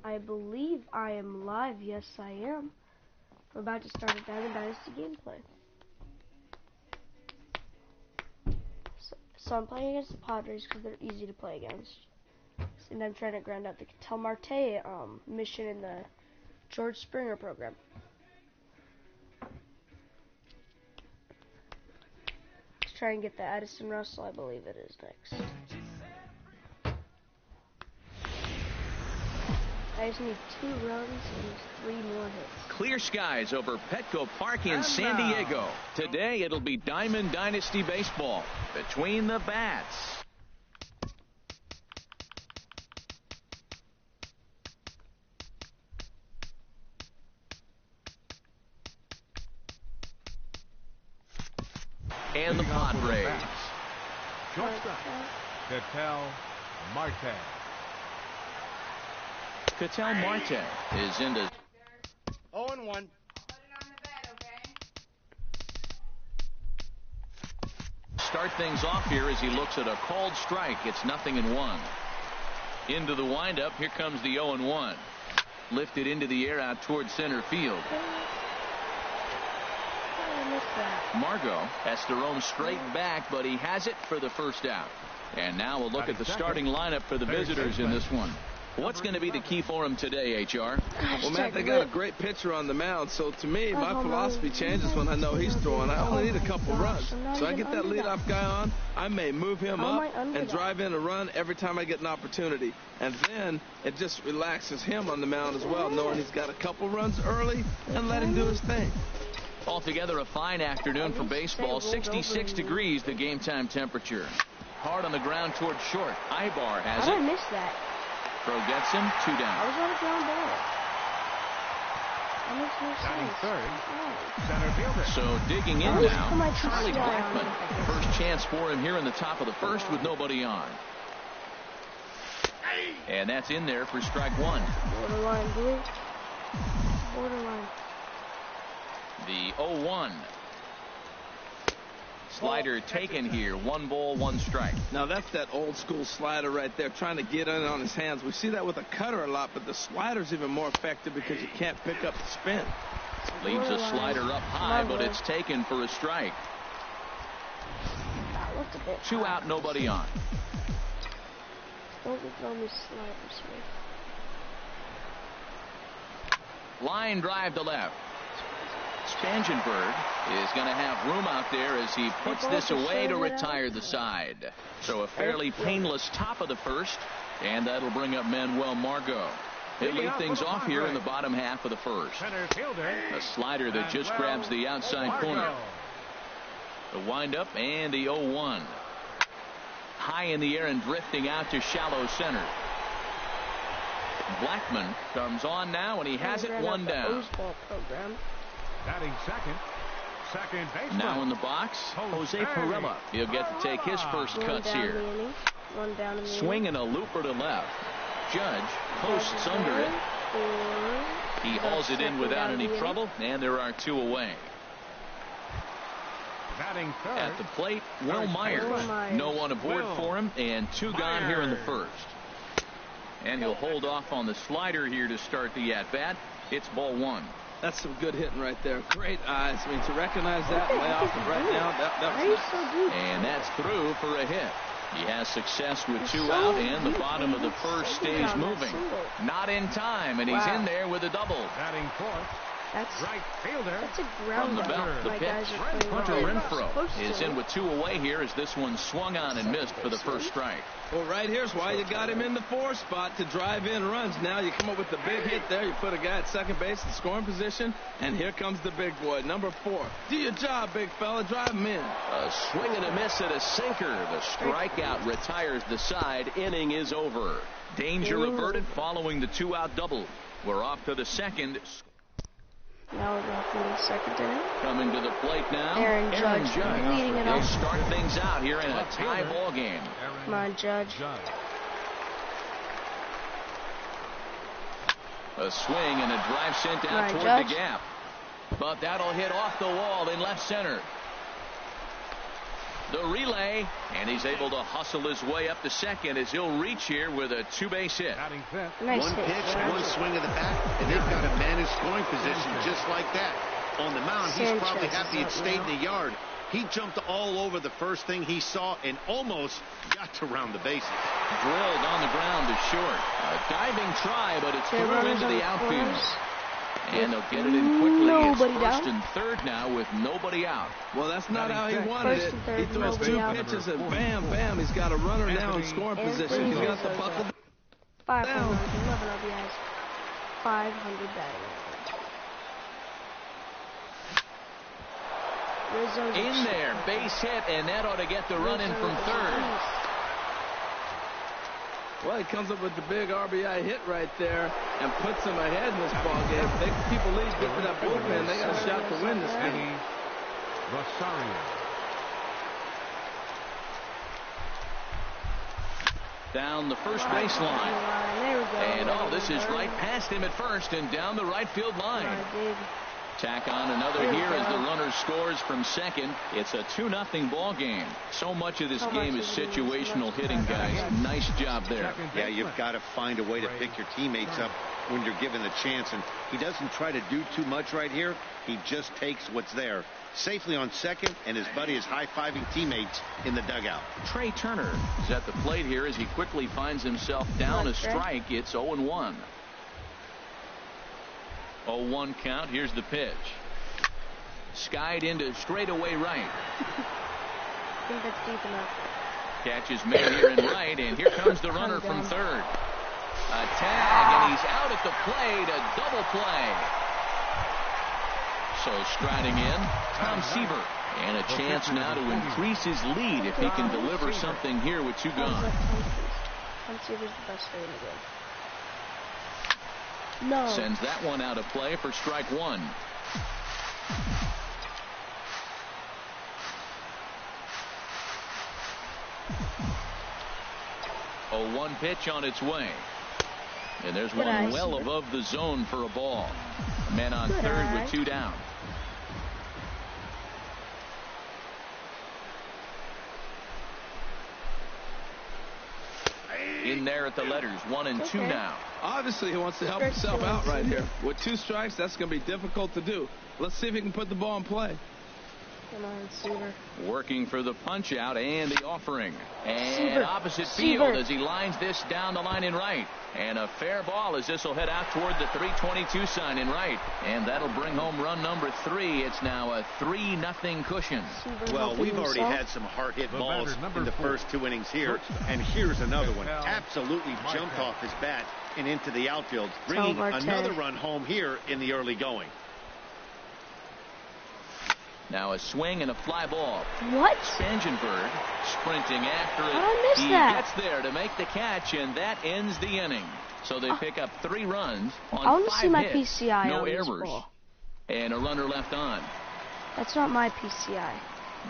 I believe I am live. Yes, I am. We're about to start a Diamond Dynasty gameplay. So I'm playing against the Padres because they're easy to play against. And I'm trying to grind out the Ketel Marte mission in the George Springer program. Let's try and get the Addison Russell, I believe it is next. I just need 2 runs and 3 more hits. Clear skies over Petco Park in San Diego. Today it'll be Diamond Dynasty baseball between the bats. And the Padres. Shortstop, Ketel Marte. Ketel Marte is into 0-1. Start things off here as he looks at a called strike. It's 0-1. Into the windup. Here comes the 0-1. Lifted into the air out towards center field. Margot has to roam straight back, but he has it for the first out. And now we'll look at the starting lineup for the visitors in this one. What's going to be the key for him today, HR? Well, Matt, they got a great pitcher on the mound, so to me, my philosophy changes when I know he's throwing. I only need a couple runs. So I get that leadoff guy on, I may move him up and drive in a run every time I get an opportunity. And then it just relaxes him on the mound as well, knowing he's got a couple runs early and let him do his thing. Altogether, a fine afternoon for baseball. 66 degrees, the game time temperature. Hard on the ground towards short. Ibar has it. I missed that. Throw gets him, 2 down. I was on a ground ball. That makes no sense. Third, center fielder. So digging in now, Charlie Blackmon. First chance for him here in the top of the first with nobody on. And that's in there for strike 1. Borderline blue. Borderline. The 0-1. Slider taken here. 1 ball, 1 strike. Now that's that old school slider right there, trying to get in on his hands. We see that with a cutter a lot, but the slider's even more effective because you can't pick up the spin. Leaves a slider up high, but it's taken for a strike. 2 out, nobody on. Don't throw me sliders, Line drive to left. Spangenberg is going to have room out there as he puts this away to retire the side. So a fairly painless top of the first, and that'll bring up Manuel Margot. He'll lead things off here in the bottom half of the first. A slider that just grabs the outside corner. The windup and the 0-1. High in the air and drifting out to shallow center. Blackmon comes on now, and he has it 1 down. Batting second baseman. Now in the box, Jose Perella. He'll get to take his first cuts here. Swing and a looper to left. Judge posts under it. He hauls it in without any trouble, and there are 2 away. Batting third. At the plate, Will Myers. No one aboard for him, and 2 gone here in the first. And he'll hold off on the slider here to start the at-bat. It's ball 1. That's some good hitting right there. Great eyes. I mean, to recognize that and lay off it right now, that was nice. And that's through for a hit. He has success with 2 out, and the bottom of the first stays moving. Not in time, and he's in there with a double. Batting fourth. That's right fielder. That's a ground from the belt. The pitch. Hunter Renfroe is in with 2 away here as this one swung on and missed for the first strike. Well, right here's why you got him in the 4 spot to drive in runs. Now you come up with the big hit there. You put a guy at second base in scoring position, and here comes the big boy, number 4. Do your job, big fella. Drive him in. A swing and a miss at a sinker. The strikeout retires the side. Inning is over. Danger averted following the 2-out double. We're off to the second. Now we're going for the second inning. Coming to the plate now, Aaron Judge leading it They'll off. start things out here in a tie ball game. Come on, Judge. A swing and a drive sent out toward Judge. the gap. But that'll hit off the wall in left center. The relay, and he's able to hustle his way up to second as he'll reach here with a 2-base hit. Nice one hit. pitch, one swing of the bat, and they've got a man in scoring position just like that. On the mound, he's probably happy it stayed in the yard. He jumped all over the first thing he saw and almost got to round the bases. Drilled on the ground to short. A diving try, but it's through into the outfield. And they'll get it in quickly. It's first and third now with nobody out. Well, that's not how he wanted it. He throws 2 pitches and bam, bam, he's got a runner now in scoring position. He's got the buckle 500, 11 RBIs, 500 batting. In there, base hit, and that ought to get the run in from third. Well, he comes up with the big RBI hit right there and puts them ahead in this ball game. People lead get to that bullpen. They got a shot to win this game. Down the first baseline. And this is right past him at first and down the right field line. Tack on another here as the runner scores from second. It's a 2-0 ball game. So much of this game is situational hitting, guys. Nice job there. Yeah, you've got to find a way to pick your teammates up when you're given the chance, and he doesn't try to do too much right here. He just takes what's there. Safely on second, and his buddy is high-fiving teammates in the dugout. Trey Turner is at the plate here as he quickly finds himself down a strike. It's 0-1. 0-1 count. Here's the pitch. Skied into straightaway right. I think that's deep enough. Catch is made here in right, and here comes the runner from third. A tag, and he's out at the plate. A double play. So striding in, Tom Seaver. And a chance now to increase his lead if he can deliver something here with 2 gone. Tom Seaver's the best player in the game. No. Sends that one out of play for strike 1. A 1 pitch on its way. And there's one well above the zone for a ball. Man on third with 2 down. In there at the letters, 1 and 2 now. Obviously, he wants to help himself out right here. With 2 strikes, that's going to be difficult to do. Let's see if he can put the ball in play. Come on, Seaver. Working for the punch out and the offering. And opposite field as he lines this down the line in right. And a fair ball as this will head out toward the 322 sign in right. And that'll bring home run number 3. It's now a 3-0 cushion. Well, we've already had some hard-hit balls in the first 2 innings here. And here's another one. Absolutely jumped off his bat and into the outfield, bringing another run home here in the early going. Now a swing and a fly ball. What? Spangenberg sprinting after it. I missed that. Gets there to make the catch, and that ends the inning. So they pick up 3 runs on 5 hits. I want to see my PCI no on errors. This ball. And a runner left on. That's not my PCI.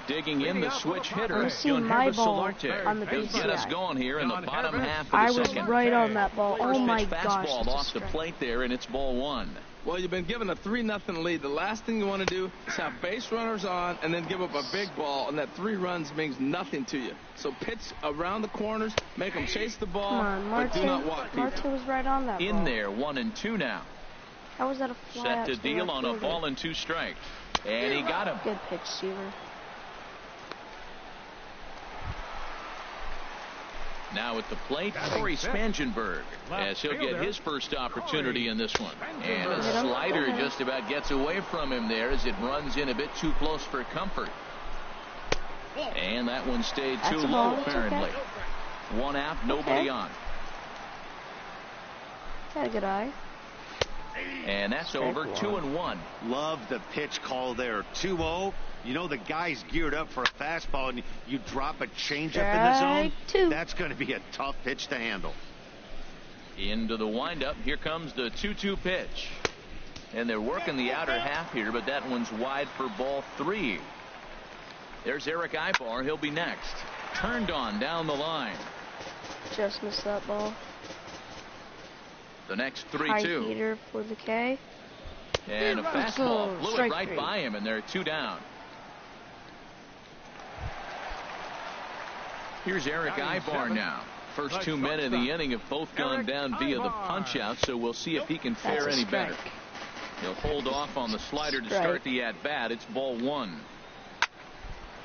Digging in the switch hitter. I want to see my ball on the He'll PCI. get us going here in the bottom half of the I was second. right on that ball. Oh my gosh. Fastball off the plate there, and it's ball 1. Well, you've been given a 3-0 lead. The last thing you want to do is have base runners on and then give up a big ball, and that 3 runs means nothing to you. So pitch around the corners, make them chase the ball, but do not walk people. Martin was right on that ball. In there, 1 and 2 now. How was that a fly Set to deal on a ball and 2 strikes. And he got him. Good pitch, Seaver. Now at the plate, Corey Spangenberg, as he'll get his first opportunity in this one. And a slider just about gets away from him there as it runs in a bit too close for comfort. And that one stayed too low, apparently. 1 out, nobody on. Got a good eye. And that's over. 2-1. Love the pitch call there. 2-0. You know the guy's geared up for a fastball, and you drop a changeup in the zone. That's going to be a tough pitch to handle. Into the windup. Here comes the 2-2 pitch. And they're working the outer half here, but that one's wide for ball 3. There's Eric Ibar. He'll be next. Turned on down the line. Just missed that ball. The next 3-2. High heater for the K. And a fastball blew it right by him, and they're 2 down. Here's Eric Ibar now. First 2 men of the inning have both gone down via the punch-out, so we'll see if he can fare any better. He'll hold off on the slider to start the at-bat. It's ball 1.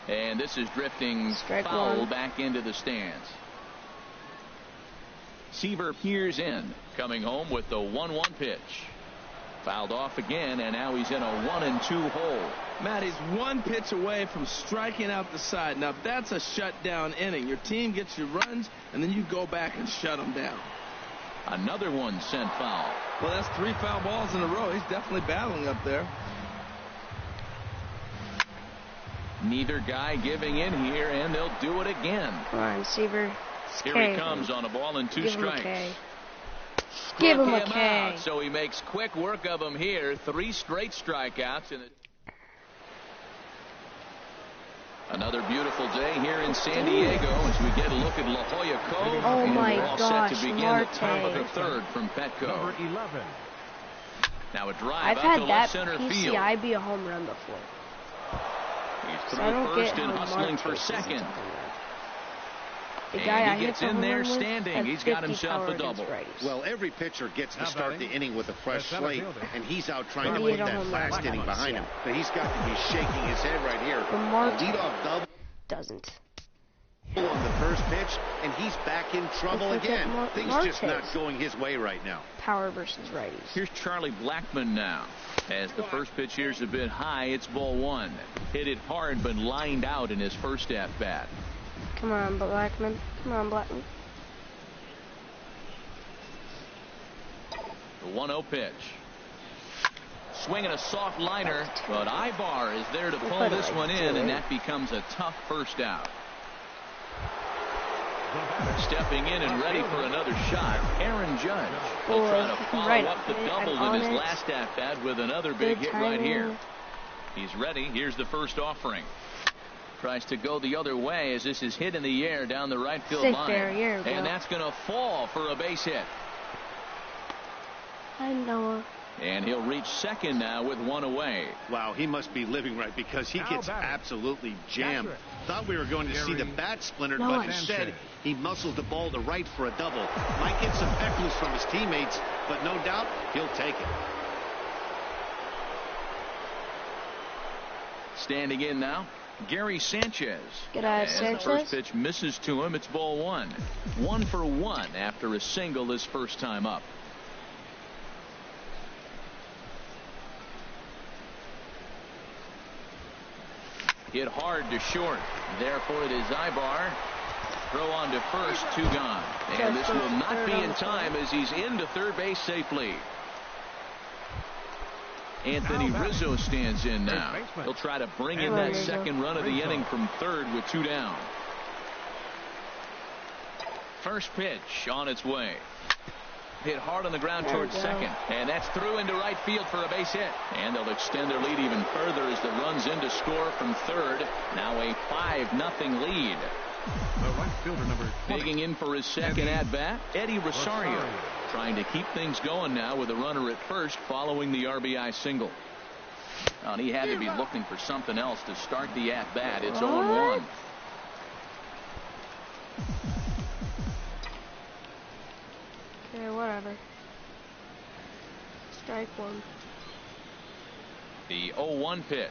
And this is drifting foul back into the stands. Seaver peers in, coming home with the 1-1 pitch. Fouled off again, and now he's in a 1-2 hole. Matt, he's 1 pitch away from striking out the side. Now, that's a shutdown inning. Your team gets your runs, and then you go back and shut them down. Another one sent foul. Well, that's 3 foul balls in a row. He's definitely battling up there. Neither guy giving in here, and they'll do it again. Come on, Seaver. Here he comes on a ball and 2 strikes. Give him a K. Out, so he makes quick work of him here. 3 straight strikeouts. Another beautiful day here in San Diego as we get a look at La Jolla Cove. Oh my we're all gosh, set to begin Marte. the top of the 3rd from Petco. Number 11. Now a drive I've out had to that left center field. PCI be a home run before. He's So through I don't first get and how husling Marte for is second. something like that. The And guy I he hit gets the in home there run with standing. had He's got 50 himself power a double. against righties. Well, every pitcher gets to Now start the batting, inning with a fresh the center slate, fielder. and he's out trying to He put hit a that home run. last inning behind him. But he's got to be shaking his head right here. But A Marte leadoff double doesn't. on the first pitch, and he's back in trouble Look at again. Things just not Marte's going his way right now. power versus righties. Here's Charlie Blackmon now. As the first pitch here's a bit high, it's ball 1. Hit it hard, but lined out in his first at-bat. Come on, Blackmon. Come on, Blackmon. The 1-0 pitch. Swinging a soft liner, but Ibar is there to pull this one in, and that becomes a tough first out. Stepping in and ready for another shot, Aaron Judge. He'll try to follow up the double in his last at-bat with another big hit right here. He's ready. Here's the first offering. Tries to go the other way as this is hit in the air down the right field line. And that's going to fall for a base hit. I know. And he'll reach second now with 1 away. Wow, he must be living right because he gets absolutely jammed. Thought we were going to see the bat splintered, but instead he muscled the ball to right for a double. Might get some heckles from his teammates, but no doubt he'll take it. Standing in now, Gary Sanchez. Sanchez. The first pitch misses to him. It's ball 1. 1 for 1 after a single his first time up. Hit hard to short. Therefore, it is Ibar. Throw on to first, 2 gone. And this will not be in time as he's into third base safely. Anthony Rizzo stands in now. He'll try to bring in that second run of the inning from third with 2 down. First pitch on its way. Hit hard on the ground towards second, and that's through into right field for a base hit. And they'll extend their lead even further as the run's in to score from third. Now a 5-0 lead. The right fielder, number 20. Digging in for his second at-bat, Eddie Rosario. Trying to keep things going now with a runner at first following the RBI single. And he had to be looking for something else to start the at-bat. It's 0-1. Okay, whatever. Strike 1. The 0-1 pitch.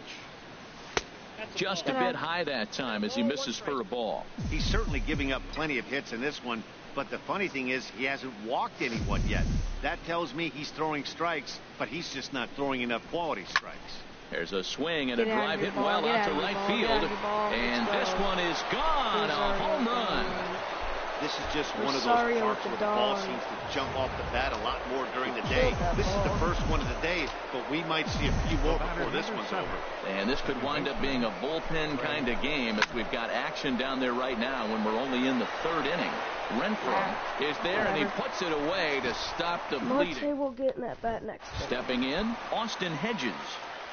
Just a bit high that time as he misses for a ball. He's certainly giving up plenty of hits in this one, but the funny thing is he hasn't walked anyone yet. That tells me he's throwing strikes, but he's just not throwing enough quality strikes. There's a swing and a drive hit well out to right field. And this one is gone. A home run. This is just one of those parks where the ball seems to jump off the bat a lot more during the day. This is the first one of the day, but we might see a few more before this one's over. And this could wind up being a bullpen kind of game as we've got action down there right now when we're only in the 3rd inning. Renfroe is there and he puts it away to stop the bleeding. Marte will get in that bat next. Stepping in, Austin Hedges.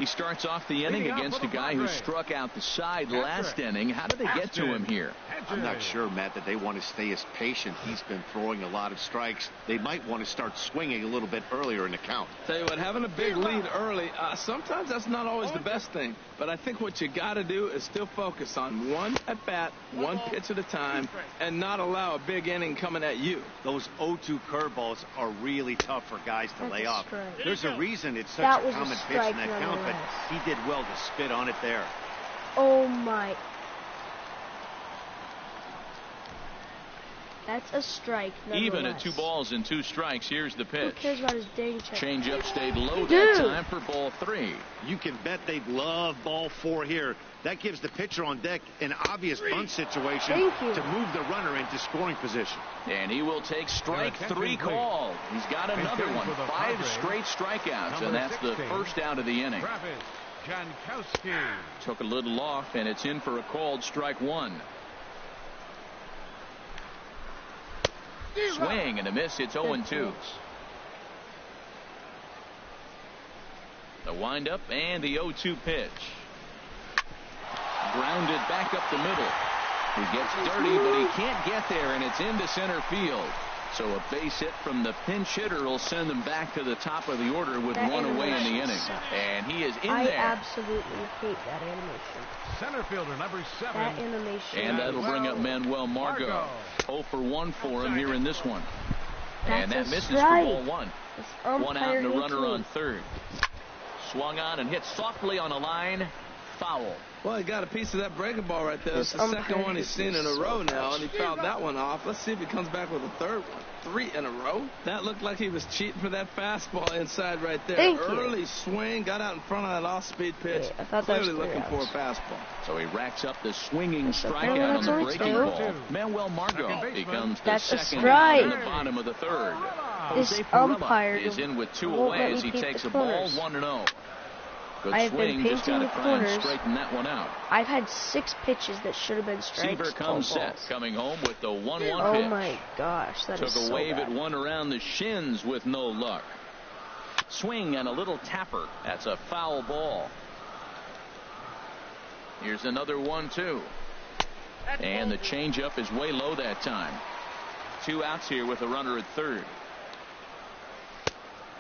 He starts off the inning against a guy who struck out the side last inning. How did they get to him here? I'm not sure, Matt, that they want to stay as patient. He's been throwing a lot of strikes. They might want to start swinging a little bit earlier in the count. Tell you what, having a big lead early, sometimes that's not always the best thing. But I think what you got to do is still focus on one at bat, one pitch at a time, and not allow a big inning coming at you. Those 0-2 curveballs are really tough for guys to lay off. There's a reason it's such That a was a common pitch strike in that count, but he did well to spit on it there. Oh my. That's a strike. Even at 2 balls and 2 strikes, here's the pitch. Who cares about his dang check? Changeup stayed low that time for ball 3. You can bet they'd love ball 4 here. That gives the pitcher on deck an obvious bunt situation to move the runner into scoring position. And he will take strike 3 call. He's got another one. 5 straight strikeouts, and that's the first out of the inning. Took a little off, and it's in for a called strike 1. Swing and a miss. It's 0-2. The windup and the 0-2 pitch. Grounded back up the middle. He gets dirty, but he can't get there, and it's into center field. So a base hit from the pinch hitter will send them back to the top of the order with one away in the inning. And he is in there. I absolutely hate that animation. Center fielder number 7. That animation. And that'll bring up Manuel Margot. 0 for 1 for him here in this one. And that misses for ball 1. One out and a runner on third. Swung on and hit softly on a line. Foul. Well, he got a piece of that breaking ball right there. It's the second one he's seen in a row now, and he fouled that one off. Let's see if he comes back with a third one. 3 in a row. That looked like he was cheating for that fastball inside right there. Early swing, got out in front of that off-speed pitch. I thought clearly looking for a fastball. So he racks up the swinging strikeout on the breaking ball. Manuel Margot becomes the second out in the bottom of the third. This umpire is in with 2 away as he takes a ball 1-0. Good I have swing, been just got painting to the try and corners. straighten that one out. I've had 6 pitches that should have been strikes. Seaver comes set, coming home with the 1-1 pitch. Oh my gosh, that is so bad. Took a wave at one around the shins with no luck. Swing and a little tapper. That's a foul ball. Here's another 1-2. And the changeup is way low that time. 2 outs here with a runner at third.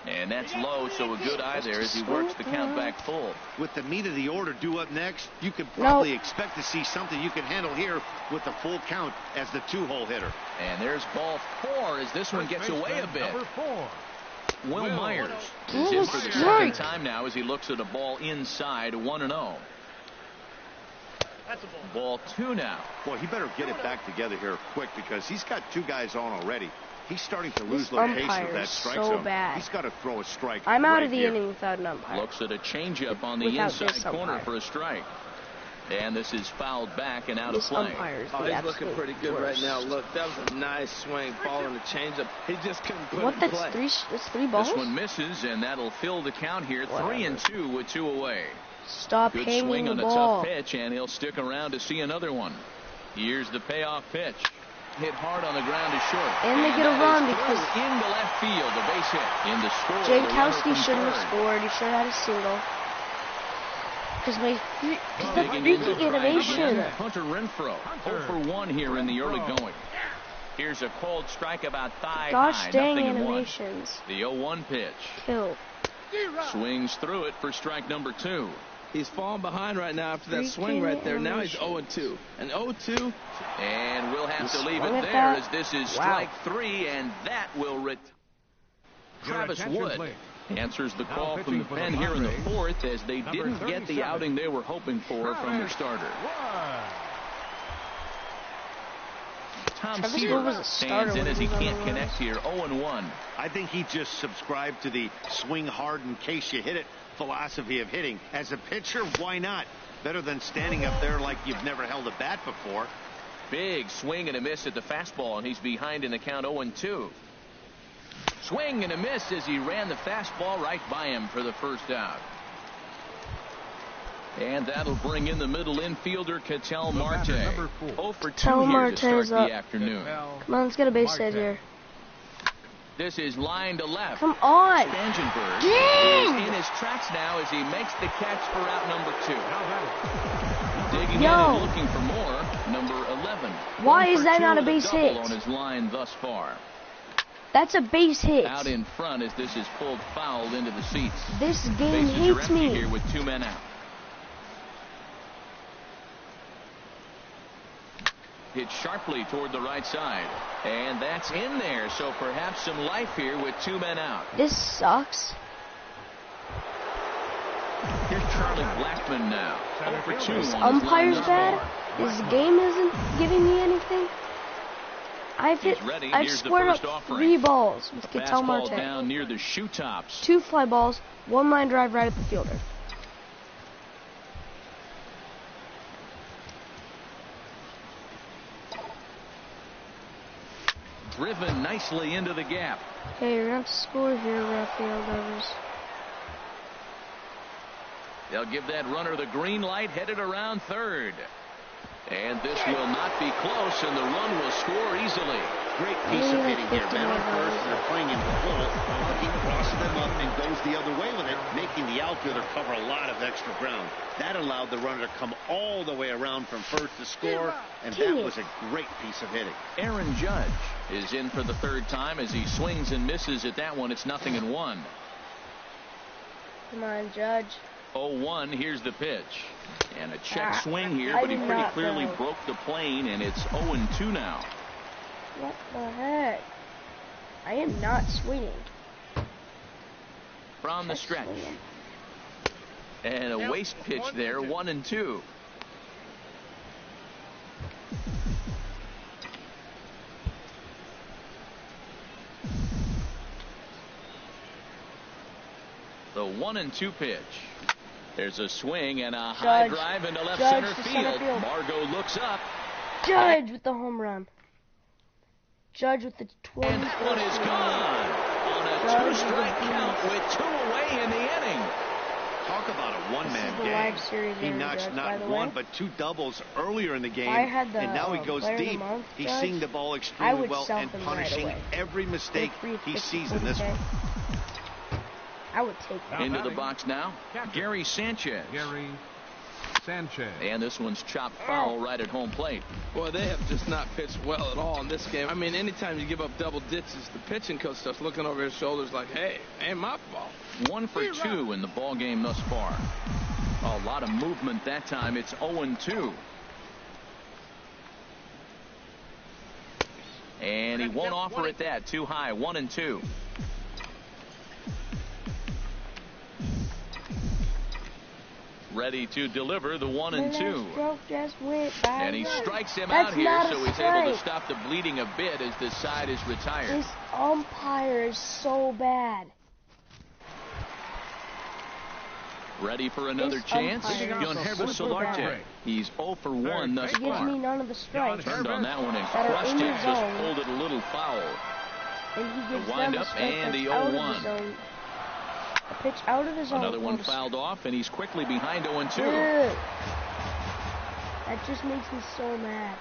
And that's low, so a good eye there as he works the count back full. With the meat of the order due up next, you could probably expect to see something you can handle here with the full count as the 2-hole hitter. And there's ball 4 as this one gets away a bit. Will Myers is in for the second time now as he looks at a ball inside 1-0. That's a ball 2 now. Boy, he better get it back together here quick because he's got 2 guys on already. He's starting to lose location of that strike zone. Bad. He's got to throw a strike. I'm out of the inning without an umpire. Looks at a changeup on the inside corner for a strike. And this is fouled back and out of play. He's looking pretty good right now. Look, that was a nice swing, following the changeup. He just couldn't put it in play. That's 3 balls? This one misses, and that'll fill the count here. 3-2 with 2 away. Stop good hanging swing the on ball. a tough pitch, and he'll stick around to see another one. Here's the payoff pitch. Hit hard on the ground is short. And they get a run because into left field, the base hit. In the score. Jankowski shouldn't have scored. He should have had a single. Because the freaking animation. Hunter Renfroe, 0 for 1 here in the early going. Here's a cold strike about thigh high. Gosh dang animations. The 0-1 pitch. Kill. Swings through it for strike number 2. He's falling behind right now after that swing right there. Now he's 0-2. And 0-2. And we'll have to leave it there as this is strike 3, and that will Travis Wood answers the call from the pen here in the 4th as they didn't get the outing they were hoping for from their starter. Tom Seaver stands in as he can't connect here. 0-1. I think he just subscribed to the swing hard in case you hit it philosophy of hitting. As a pitcher, why not? Better than standing up there like you've never held a bat before. Big swing and a miss at the fastball, and he's behind in the count 0-2. Swing and a miss as he ran the fastball right by him for the first out. And that'll bring in the middle infielder, Ketel Marte. 0 for 2 here to start the afternoon. Come on, let's get a base hit here. This is line to left. Come on. Spangenberg is in his tracks now as he makes the catch for out number 2. Digging in and looking for more. Number 11. Why is that not a base hit? On his line thus far. That's a base hit. Out in front as this is pulled foul into the seats. This game hates me. Here with 2 men out. Hit sharply toward the right side. And that's in there. So perhaps some life here with 2 men out. This sucks. Here's Charlie Blackmon now. 0 for 2. This umpire's bad. This game isn't giving me anything. I've squared up 3 balls with Ketel Marte. Down near the shoe tops. 2 fly balls, 1 line drive right at the fielder. Driven nicely into the gap. Okay, you're going to have to score here, Rafael Devers. They'll give that runner the green light, headed around third. And this will not be close, and the run will score easily. Great piece of hitting here, man. On first, they're playing in full. He crosses them up and goes the other way with it, making the outfielder cover a lot of extra ground. That allowed the runner to come all the way around from first to score, and that was a great piece of hitting. Aaron Judge is in for the 3rd time as he swings and misses at that one. It's 0-1. Come on, Judge. 0-1. Here's the pitch. And a check swing here, but he pretty clearly broke the plane, and it's 0-2 now. What the heck? I am not swinging. From the stretch. And a waste pitch there, 1-2. The 1-2 pitch. There's a swing and a high drive into left center field. Margot looks up. Judge with the home run. Judge with the 20. And that one is gone on a 2-strike count with 2 away in the inning. Talk about a one-man game. He notched not 1 but 2 doubles earlier in the game, and now he goes deep. He's seeing the ball extremely well and punishing every mistake he sees in this one. I would take that. Into the box now, Gary Sanchez. And this one's chopped foul right at home plate. Boy, they have just not pitched well at all in this game. I mean, anytime you give up double ditches, the pitching coach starts looking over his shoulders like, hey, ain't my fault. 1 for 2 in the ball game thus far. A lot of movement that time. It's 0-2. And he won't offer it that. Too high. 1-2. Ready to deliver the 1-2. And he strikes him out here, so he's able to stop the bleeding a bit as this side is retired. This umpire is so bad. Ready for another chance? Yonhervis Solarte. He's 0 for 1 thus far. He gives me none of the strikes. Turned on that one and crushed it. Just pulled it a little foul. And he gives the windup and the 0-1. A pitch out of his zone. Another one fouled off, and he's quickly behind 0-2. That just makes me so mad.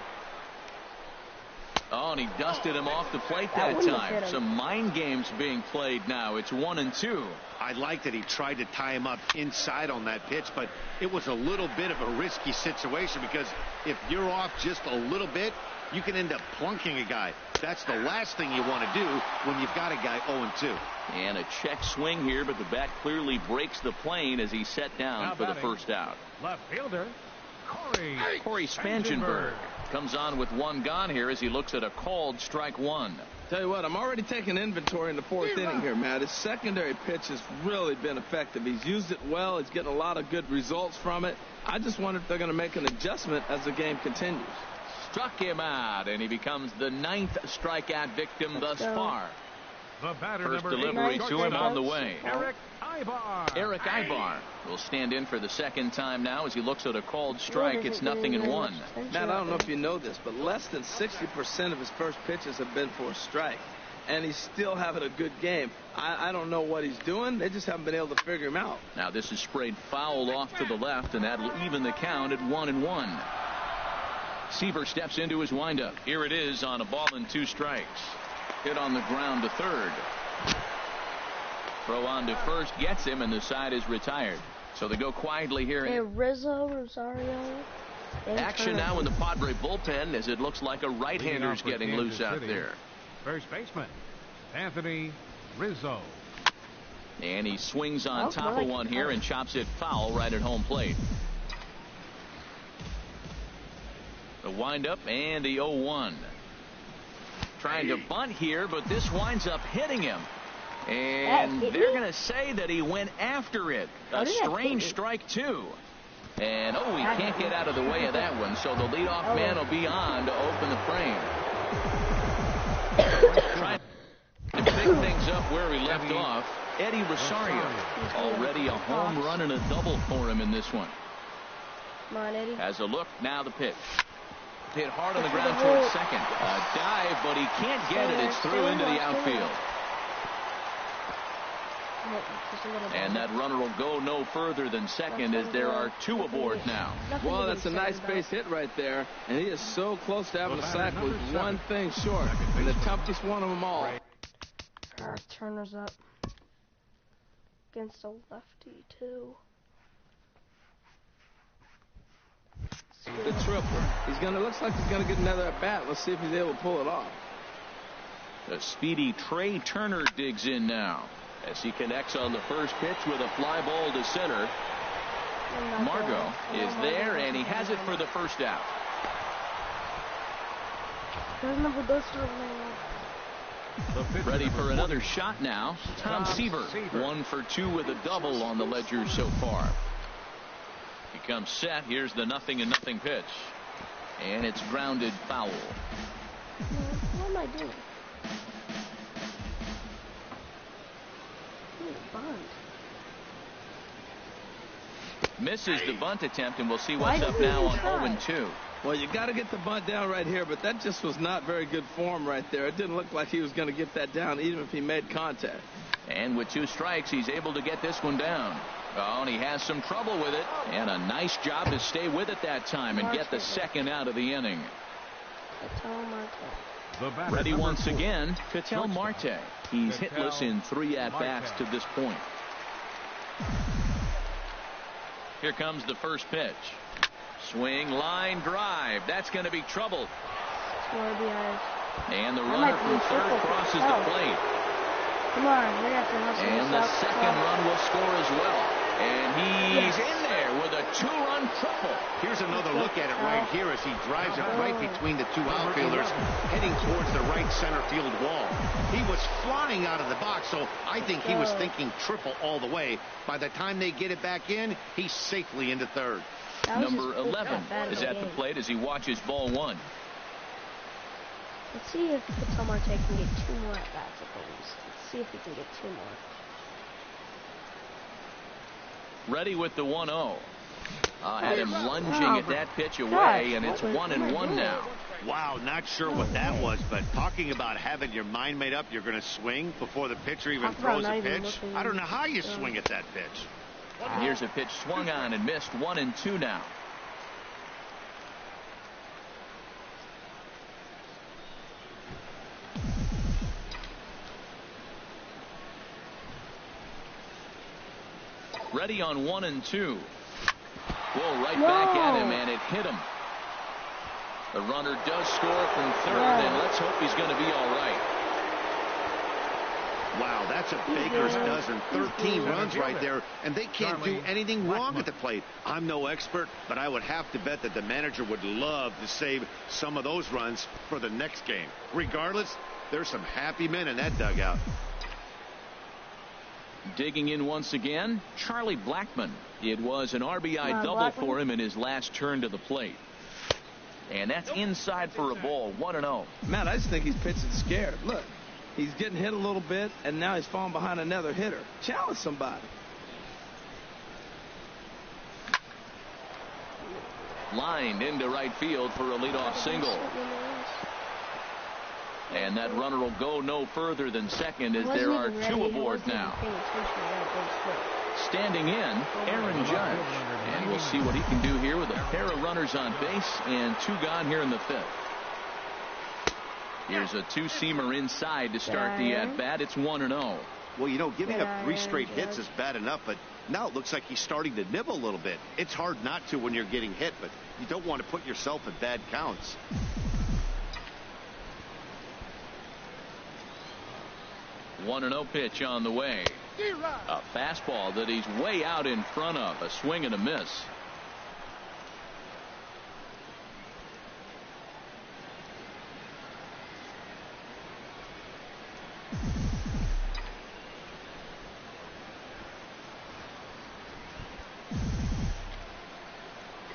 Oh, and he dusted him off the plate that time. Some mind games being played now. It's 1-2. I like that he tried to tie him up inside on that pitch, but it was a little bit of a risky situation because if you're off just a little bit, you can end up plunking a guy. That's the last thing you want to do when you've got a guy 0-2. And a check swing here, but the bat clearly breaks the plane as he's set down for the first out. Left fielder, Corey Spangenberg comes on with 1 gone here as he looks at a called strike 1. Tell you what, I'm already taking inventory in the 4th inning here, Matt. His secondary pitch has really been effective. He's used it well. He's getting a lot of good results from it. I just wonder if they're going to make an adjustment as the game continues. Struck him out, and he becomes the 9th strikeout victim thus far. The batter, first delivery to him on the way. Eric Ibar will stand in for the 2nd time now as he looks at a called strike. It's 0-1. Matt, I don't know if you know this, but less than 60% of his first pitches have been for a strike. And he's still having a good game. I don't know what he's doing. They just haven't been able to figure him out. Now this is sprayed foul off to the left, and that'll even the count at 1-1. Seaver steps into his windup. Here it is on a ball and 2 strikes. Hit on the ground to third. Throw on to first gets him, and the side is retired. So they go quietly here. Hey, Rosario. Action now in the Padre bullpen as it looks like a right-hander's getting loose out there. First baseman, Anthony Rizzo. And he swings on top of one here and chops it foul right at home plate. The windup and the 0-1. Trying to bunt here, but this winds up hitting him. And they're going to say that he went after it. A strange strike, too. And, he can't get out of the way of that one. So the leadoff man will be on to open the frame. Trying to pick things up where he left off. Eddie Rosario. Already a home run and a double for him in this one. Come on, Eddie. Has a look, now the pitch. Hit hard on the ground towards second. A dive, but he can't get it. It's through into the outfield. And that runner will go no further than second as there are two aboard now. Well, that's a nice base hit right there. And he is so close to having a sack with one thing short. And the toughest one of them all. Turner's up. Against a lefty, too. The triple. Looks like he's gonna get another at bat. Let's see if he's able to pull it off. The speedy Trey Turner digs in now as he connects on the first pitch with a fly ball to center. Margot is there, and he has it for the first out. Ready for another shot now. Tom Seaver, 1 for 2 with a double on the ledger so far. He comes set. Here's the 0-0 pitch. And it's grounded foul. What am I doing? Bunt. Misses the bunt attempt, and we'll see what's up now on 0-2. Well, you got to get the bunt down right here, but that just was not very good form right there. It didn't look like he was going to get that down, even if he made contact. And with 2 strikes, he's able to get this one down. Oh, and he has some trouble with it. And a nice job to stay with it that time and get the second out of the inning. Ready once again, Ketel Marte. He's hitless in 3 at-bats to this point. Here comes the first pitch. Swing, line, drive. That's going to be trouble. And the runner from third crosses the plate. Come on, we have to hustle. And the second run will score as well. And he's in there with a 2-run triple. Here's another look at it right here as he drives it right between the 2 outfielders, heading towards the right center field wall. He was flying out of the box, so I think he was thinking triple all the way. By the time they get it back in, he's safely into third. Number 11 is at the plate as he watches ball 1. Let's see if Ketel Marte can get 2 more at-bats at least. Let's see if he can get 2 more. Ready with the 1-0. Had him lunging at that pitch away, and it's 1-1 now. Wow, not sure what that was, but talking about having your mind made up, you're going to swing before the pitcher even throws a pitch. I don't know how you swing at that pitch. And here's a pitch swung on and missed. 1-2 now. Ready on 1-2. Whoa, right back at him, and it hit him. The runner does score from third, and let's hope he's going to be all right. Wow, that's a baker's dozen. 13 runs right there, and they can't do anything wrong at the plate. I'm no expert, but I would have to bet that the manager would love to save some of those runs for the next game. Regardless, there's some happy men in that dugout. Digging in once again, Charlie Blackmon. It was an RBI double for him in his last turn to the plate. And that's inside for a ball. 1-0. Matt, I just think he's pitching scared. Look, he's getting hit a little bit, and now he's falling behind another hitter. Challenge somebody. Lined into right field for a leadoff single. And that runner will go no further than second as there are 2 aboard now. Standing in, Aaron Judge. And we'll see what he can do here with a pair of runners on base and 2 gone here in the 5th. Here's a two-seamer inside to start the at-bat. It's 1-0. Well, you know, giving up 3 straight hits is bad enough, but now it looks like he's starting to nibble a little bit. It's hard not to when you're getting hit, but you don't want to put yourself in bad counts. One 1-0 pitch on the way. A fastball that he's way out in front of. A swing and a miss.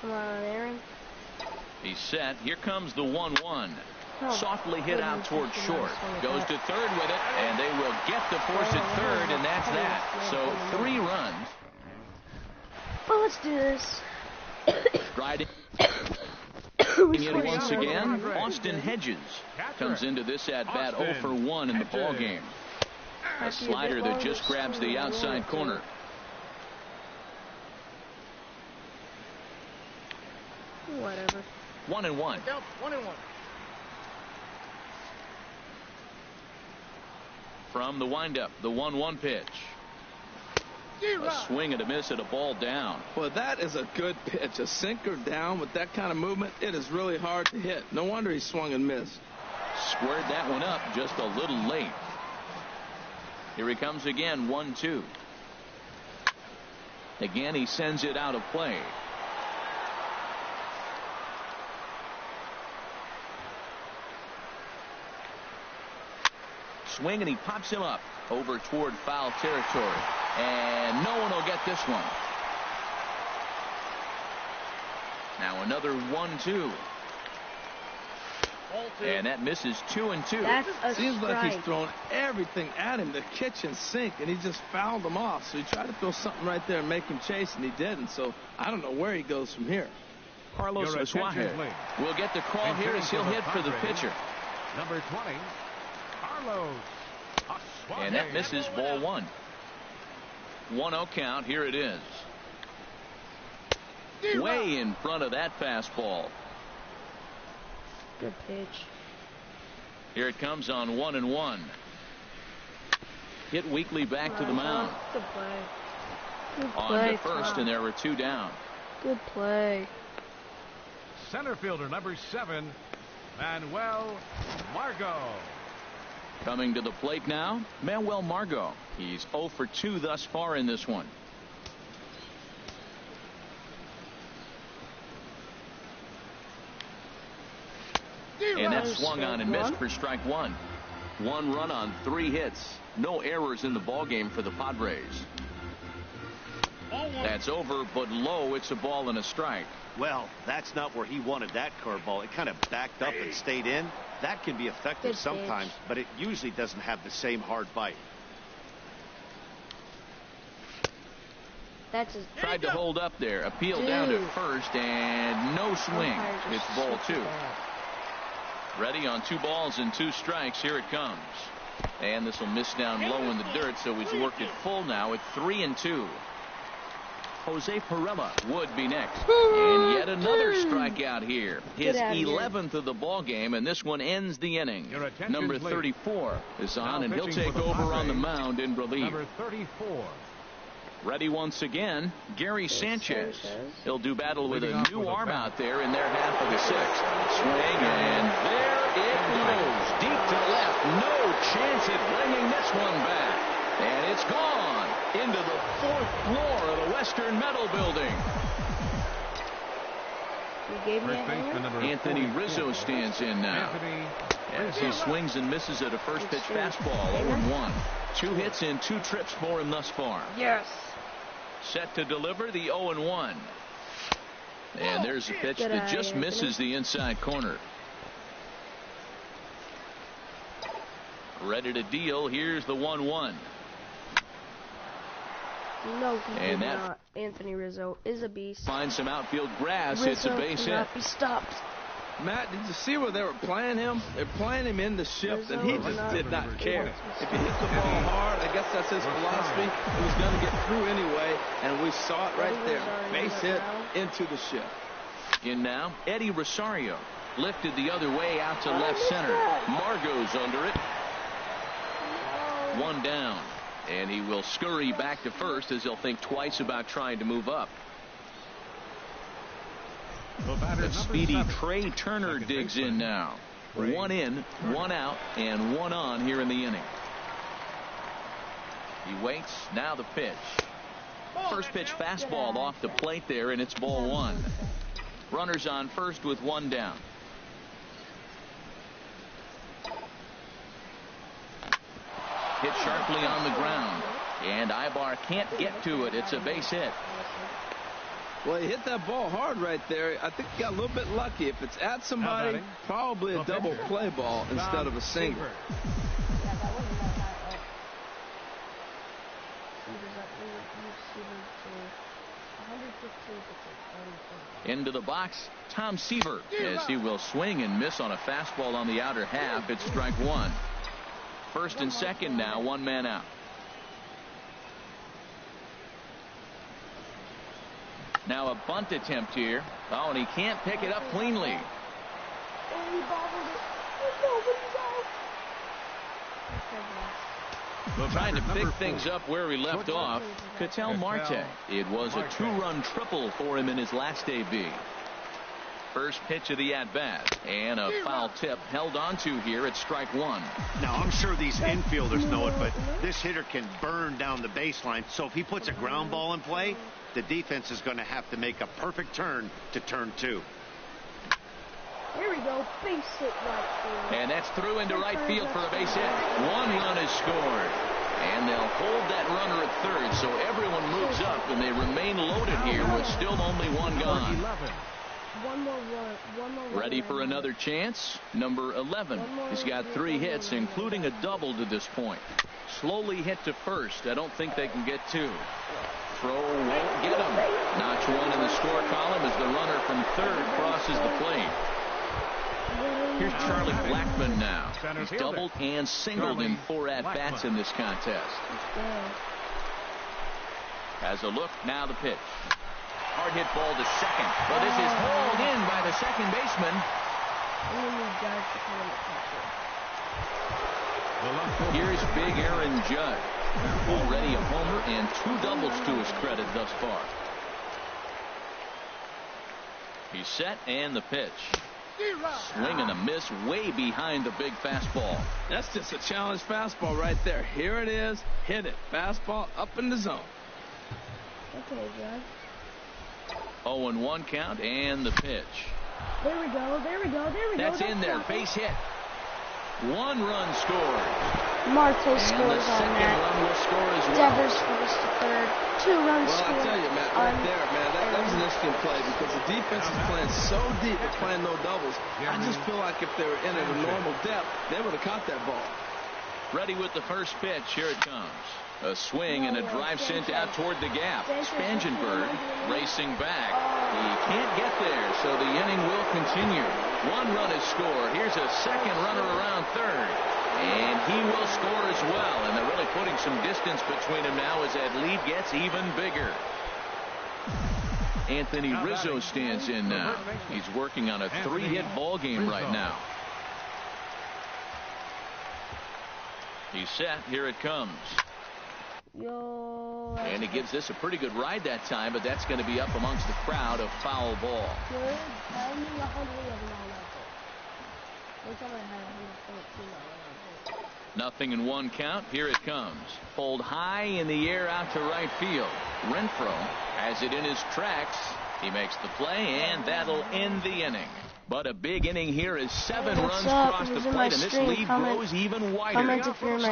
Come on, Aaron. He's set. Here comes the 1-1. Oh, softly hit out towards short. Goes to third with it, and they will get the force at third, and that's that. So 3 runs. Well, let's do this. Riding in once again, Austin Hedges comes into this at bat 0 for 1 in the ball game. A slider that just grabs the outside corner. Whatever. 1-1. 1-1. From the windup, the 1-1 pitch. A swing and a miss at a ball down. Well, that is a good pitch. A sinker down with that kind of movement, it is really hard to hit. No wonder he swung and missed. Squared that one up just a little late. Here he comes again, 1-2. Again, he sends it out of play. Swing, and he pops him up over toward foul territory, and no one will get this one. Now another 1-2, and that misses 2-2. That's a Seems strike. like he's thrown everything at him, the kitchen sink, and he just fouled him off. So he tried to throw something right there and make him chase, and he didn't. So I don't know where he goes from here. Carlos Asuaje will get the call here as he'll hit for the pitcher. Number 20, Carlos Asuaje. And that misses ball 1. 1-0 count. Here it is. Way in front of that fastball. Good pitch. Here it comes on 1-1. Hit weakly back to the mound. Good play. Good On play. to first, and there were 2 down. Good play. Center fielder number 7, Manuel Margot. Coming to the plate now, Manuel Margot. He's 0 for 2 thus far in this one. And that's swung on and missed for strike 1. 1 run on 3 hits. No errors in the ballgame for the Padres. That's over, but low. It's a ball and a strike. Well, that's not where he wanted that curveball. It kind of backed up and stayed in. That can be effective Good sometimes, pitch. but it usually doesn't have the same hard bite. That's a Tried to hold up there. Appeal down to first, and no swing. It's ball 2. Ready on 2 balls and 2 strikes. Here it comes. And this will miss down low in the dirt, so he's worked it full now at 3-2. Jose Pirela would be next. And yet another strikeout here. His 11th of the ball game, and this one ends the inning. Number 34 is on, and he'll take over on the mound in relief. Number 34. Ready once again, Gary Sanchez. He'll do battle with a new arm out there in their half of the 6th. Swing, and there it goes. Deep to the left. No chance at bringing this one back. And it's gone into the 4th floor of the Western Metal Building. You gave me a hanger? Anthony Rizzo stands in now. As he swings and misses at a first pitch fastball, 0-1. 2 hits and 2 trips for him thus far. Yes. Set to deliver the 0-1. And there's a pitch that just misses the inside corner. Ready to deal. Here's the 1-1. No, he And did that not. Anthony Rizzo is a beast. finds some outfield grass. It's a Rizzo base hit. cannot be stopped. Matt, did you see where they were playing him? They're playing him in the shift, and he just did not care. If he hit the ball hard, I guess that's his philosophy. He was going to get through anyway, and we saw it right there. Base hit into the shift. In now, Eddie Rosario. Lifted the other way out to left center. Margot's under it. One down. And he will scurry back to first as he'll think twice about trying to move up. The speedy Trey Turner digs in now. One in, one out, and one on here in the inning. He waits. Now the pitch. First pitch fastball off the plate there, and it's ball one. Runners on first with one down. Hit sharply on the ground, and Ibar can't get to it. It's a base hit. Well, he hit that ball hard right there. I think he got a little bit lucky. If it's at somebody, probably a double play ball instead of a single. Into the box, Tom Seaver, as he will swing and miss on a fastball on the outer half. It's strike one. First and second now, one man out. Now a bunt attempt here. Oh, and he can't pick it up cleanly. Trying to pick things up where he left off, Ketel Marte. It was a two-run triple for him in his last AB. First pitch of the at-bat, and a foul tip held onto here at strike one. Now, I'm sure these infielders know it, but this hitter can burn down the baseline, so if he puts a ground ball in play, the defense is going to have to make a perfect turn to turn two. Here we go, base hit right field. And that's through into right field for a base hit. One run is scored. And they'll hold that runner at third, so everyone moves up, and they remain loaded here with still only one gone. One more run. Ready for another chance? Number 11. He's got 3 hits, including a double to this point. Slowly hit to first. I don't think they can get 2. Throw won't get him. Notch 1 in the score column as the runner from third crosses the plate. Here's Charlie Blackmon now. He's doubled and singled in 4 at-bats in this contest. Has a look, now the pitch. Hard hit ball to second, but this is hauled in by the second baseman. Here's big Aaron Judge. Already a homer and 2 doubles to his credit thus far. He's set, and the pitch. Swing and a miss way behind the big fastball. That's just a challenge fastball right there. Here it is. Hit it. Fastball up in the zone. Okay, John. 0-1 count, and the pitch. There we go. That's in there. Base hit. 1 run scored. Marte scores on the second that. run will score as well. Devers first to third. 2 runs Well, scored. I tell you, Matt, right there, man, that was an interesting play because the defense is playing so deep and playing no doubles. I just feel like if they were in at a normal depth, they would have caught that ball. Ready with the first pitch. Here it comes. A swing and a drive sent out toward the gap. Spangenberg racing back. He can't get there, so the inning will continue. 1 run is scored. Here's a second runner around third. And he will score as well. And they're really putting some distance between them now as that lead gets even bigger. Anthony Rizzo stands in now. He's working on a 3-hit ball game right now. He's set. Here it comes. And he gives this a pretty good ride that time, but that's going to be up amongst the crowd. A foul ball. Nothing in 1 count. Here it comes. Pulled high in the air out to right field. Renfroe has it in his tracks. He makes the play, and that'll end the inning. But a big inning here as 7 runs cross the plate, and this lead grows even wider.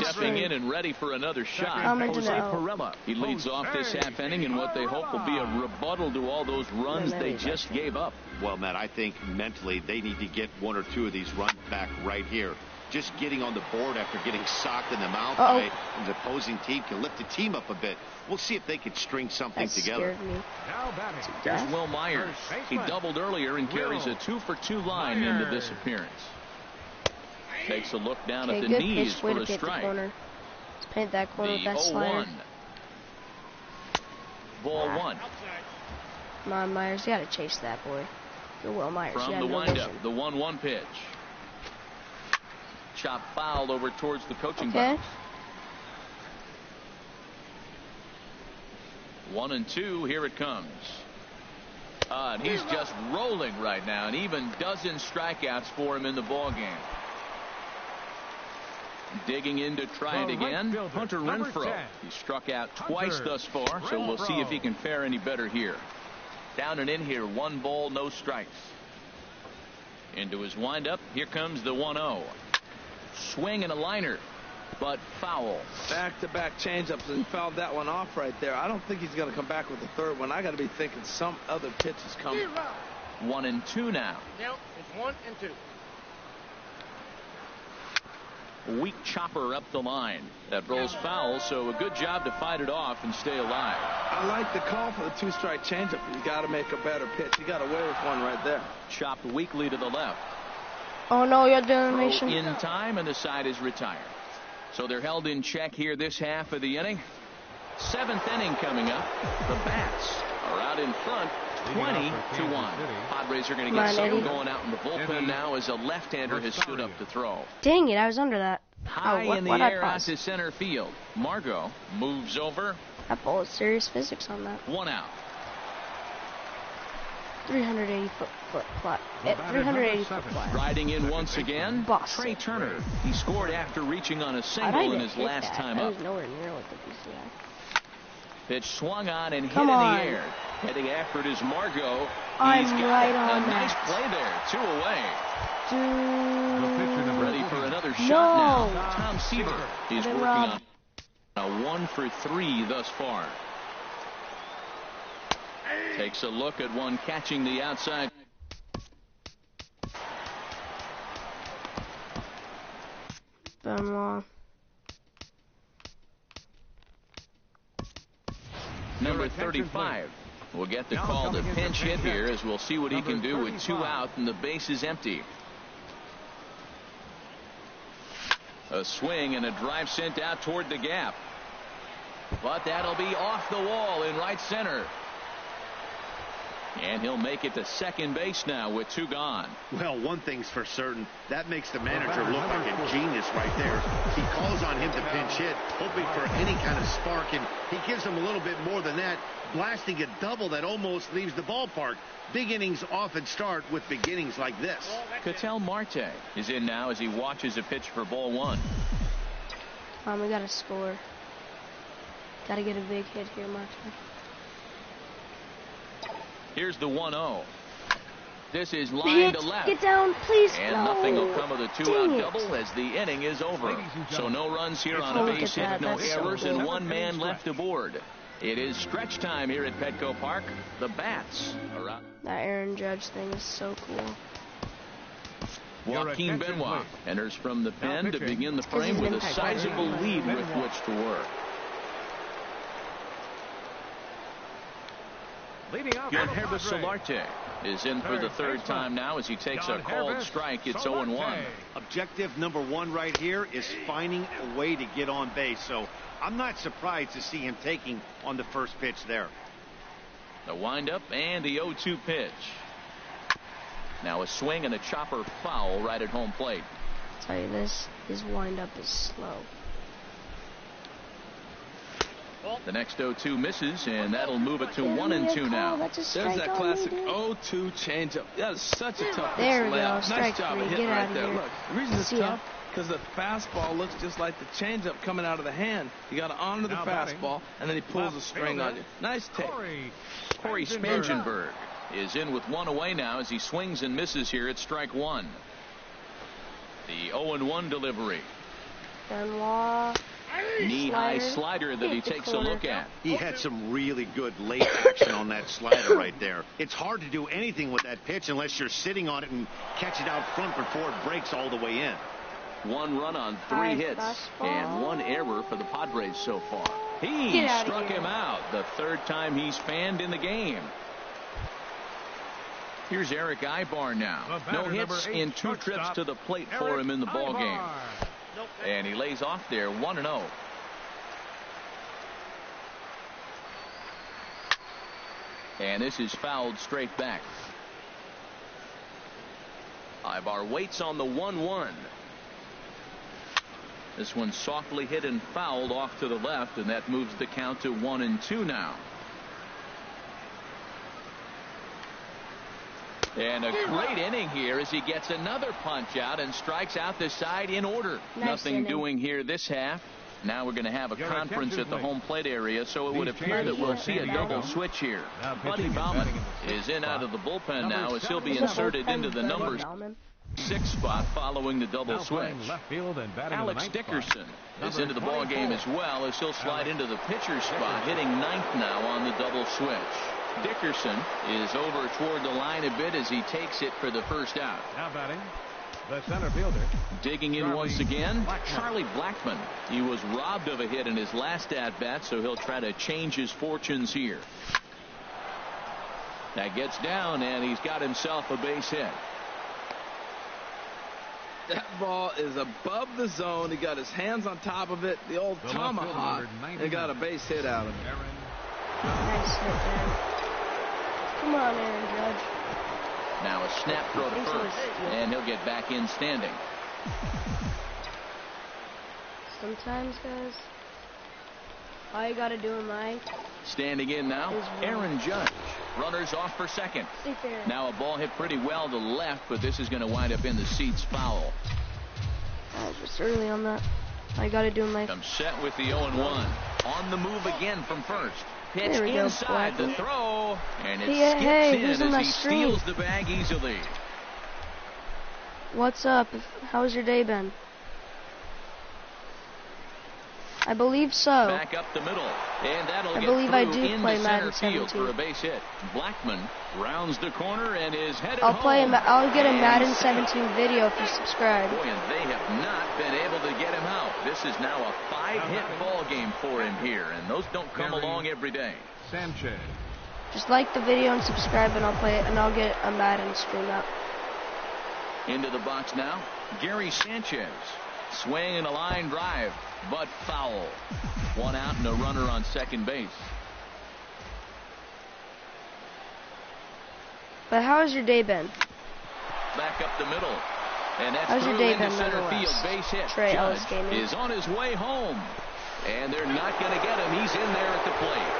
Stepping in and ready for another shot, Jose Pirela. He leads off this half inning in what they hope will be a rebuttal to all those runs they just gave up. Well, Matt, I think mentally they need to get 1 or 2 of these runs back right here. Just getting on the board after getting socked in the mouth by the opposing team can lift the team up a bit. We'll see if they can string something together. Here's Will Myers. He doubled earlier and carries a 2-for-2 line into this appearance. Takes a look down at the knees for a strike. Let's paint that corner with that slider. Ball 1. Come on, Myers. You got to chase that boy. For Will Myers. From the windup, the 1-1 pitch. Chop foul over towards the coaching box. 1-2, here it comes. And he's just rolling right now, and even dozen strikeouts for him in the ball game. Digging in to try it again, Hunter Renfroe. He struck out twice thus far, so we'll see if he can fare any better here. Down and in here, 1 ball, no strikes. Into his windup, here comes the 1-0. Swing and a liner, but foul. Back-to-back changeups, and he fouled that one off right there. I don't think he's going to come back with the third one. I got to be thinking some other pitch is coming. 1-2 now. Now it's 1-2. Weak chopper up the line. That rolls foul, so a good job to fight it off and stay alive. I like the call for the 2-strike changeup. You got to make a better pitch. You got away with one right there. Chopped weakly to the left. Oh no, you're doing animation. In time, and the side is retired. So they're held in check here this half of the inning. 7th inning coming up. The Bats are out in front, 20-1. Padres are going to get something going out in the bullpen now as a left-hander has stood up to throw. Dang it, I was under that. High in the air out to center field. Margot moves over. That ball is serious physics on that. 1 out. 380 foot flat. 380 foot flat. Riding in once again, Boss. Trey Turner. He scored after reaching on a single in his last time up. I was nowhere near with the BCI. Pitch swung on and hit in the air. Heading after it is Margot. I'm He's got right on a nice play there. 2 away. Dude. Ready for another shot now. Tom Seaver is working on a 1 for 3 thus far. Takes a look at one catching the outside. Benoit. Number 35 will get the call to pinch hit here, as we'll see what he can do with 2 out and the base is empty. A swing and a drive sent out toward the gap. But that'll be off the wall in right center. And he'll make it to second base now with 2 gone. Well, one thing's for certain. That makes the manager look like a genius right there. He calls on him to pinch hit, hoping for any kind of spark, and he gives him a little bit more than that, blasting a double that almost leaves the ballpark. Big innings often start with beginnings like this. Ketel Marte is in now as he watches a pitch for ball 1. We got to score. Got to get a big hit here, Marte. Here's the 1-0. This is line to left. Get down, please. And nothing will come of the 2-out double as the inning is over. So no runs here on a base hit, no errors, and 1 man left aboard. It is stretch time here at Petco Park. The Bats are out. That Aaron Judge thing is so cool. Joaquin Benoit enters from the pen to begin the frame with a sizable lead with which to work. Gerardo Solarte is in for the 3rd time now as he takes a called strike. It's 0-1. Objective number 1 right here is finding a way to get on base. So I'm not surprised to see him taking on the first pitch there. The windup and the 0-2 pitch. Now a swing and a chopper foul right at home plate. I'll tell you this, his windup is slow. The next 0-2 misses, and that'll move it to 1-2 now. There's that classic 0-2 changeup. That is such a tough pitch to lay out. Nice job of hitting right there. Look, the reason it's tough because the fastball looks just like the changeup coming out of the hand. You got to honor the fastball, and then he pulls a string on you. Nice take. Corey Spangenberg is in with 1 away now as he swings and misses here at strike 1. The 0-1 delivery. Benoit. Knee-high slider that he takes a look at. He had some really good late action on that slider right there. It's hard to do anything with that pitch unless you're sitting on it and catch it out front before it breaks all the way in. 1 run on 3 hits and 1 error for the Padres so far. He struck him out the 3rd time he's fanned in the game. Here's Eric Ibar now. No hits in 2 trips to the plate for him in the ball game. And he lays off there 1-0. And this is fouled straight back. Ibar waits on the 1-1. This one softly hit and fouled off to the left, and that moves the count to 1-2 now. And a great inning here as he gets another punch out and strikes out the side in order. Nice Nothing inning. doing here this half. Now we're going to have a conference at the home plate area, so it would appear that we'll see a double switch here. Buddy Bauman is in out of the bullpen now as he'll be inserted into the number 6 spot following the double switch. Alex Dickerson is into the ball game as well as he'll slide into the pitcher's spot, hitting 9th now on the double switch. Dickerson is over toward the line a bit as he takes it for the first out. Now batting, the center fielder. Digging in once again, Charlie Blackmon. He was robbed of a hit in his last at-bat, so he'll try to change his fortunes here. That gets down, and he's got himself a base hit. That ball is above the zone. He got his hands on top of it, the old tomahawk, and got a base hit out of it. Nice hit, man. Come on, Aaron Judge. Now a snap throw to first, and he'll get back in standing. Sometimes, guys, all you gotta do in life. Standing in now, Aaron Judge. Runners off for second. Now a ball hit pretty well to left, but this is going to wind up in the seats foul. I was just early on that. All you gotta do in life. I'm set with the 0-1. On the move again from first. Pitch There we go, inside the Blackie. throw, and it Yeah, skips hey, in who's on as my he screen? steals the bag easily. What's up? How's your day been? I believe so. Back up the middle, and that'll I get believe through I do into play center Madden field 17. for a base hit. Blackmon rounds the corner and is headed I'll home. I'll get a And Madden he's 17 video if you subscribe. Boy, and they have not been able to get him out. This is now a 5-hit ball game for him here, and those don't come along every day. Sanchez. Just like the video and subscribe, and I'll play it, and I'll get a Madden stream up. Into the box now, Gary Sanchez. Swing and a line drive, but foul. One out and a runner on second base. But how has your day been? Back up the middle. And that's How's your through day into been, center field. nonetheless? Base hit. Trey Ellis Judge Gaming. is on his way home. And they're not going to get him. He's in there at the plate.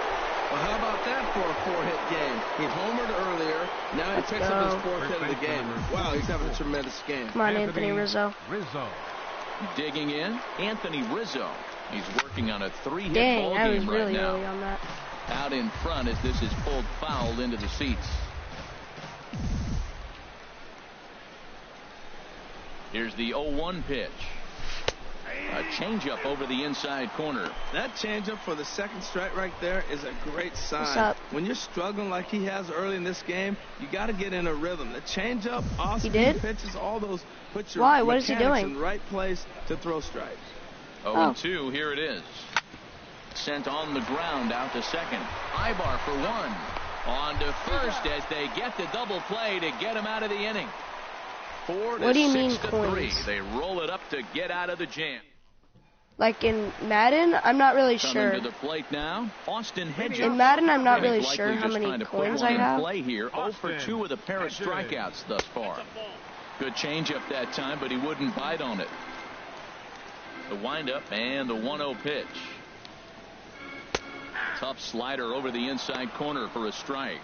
Well, how about that for a 4-hit game? He homered earlier. Now he picks up his 4th hit of the game. Wow, he's having a tremendous game. Come on, Anthony Rizzo. Digging in, Anthony Rizzo. He's working on a 3-hit Dang, ball I was game really right now. early on that. Out in front as this is pulled foul into the seats. Here's the 0-1 pitch. A changeup over the inside corner. That changeup for the second strike right there is a great sign. What's up? When you're struggling like he has early in this game, you got to get in a rhythm. The changeup, off-speed did? pitches, all those put your Why? What is he mechanics doing? in the right place to throw strikes. 0-2, here it is. Sent on the ground out to second. Ibar for one. On to first as they get the double play to get him out of the inning. 4 to What do you 6 mean to coins? 3. They roll it up to get out of the jam. Like in Madden, I'm not really sure. Coming to the plate now, Austin Hedges. In Madden, I'm not He's really likely sure how just many trying to put coins one I in have. Play here, 0 for 2 with a pair of strikeouts thus far. Good changeup that time, but he wouldn't bite on it. The windup and the 1-0 pitch. Tough slider over the inside corner for a strike.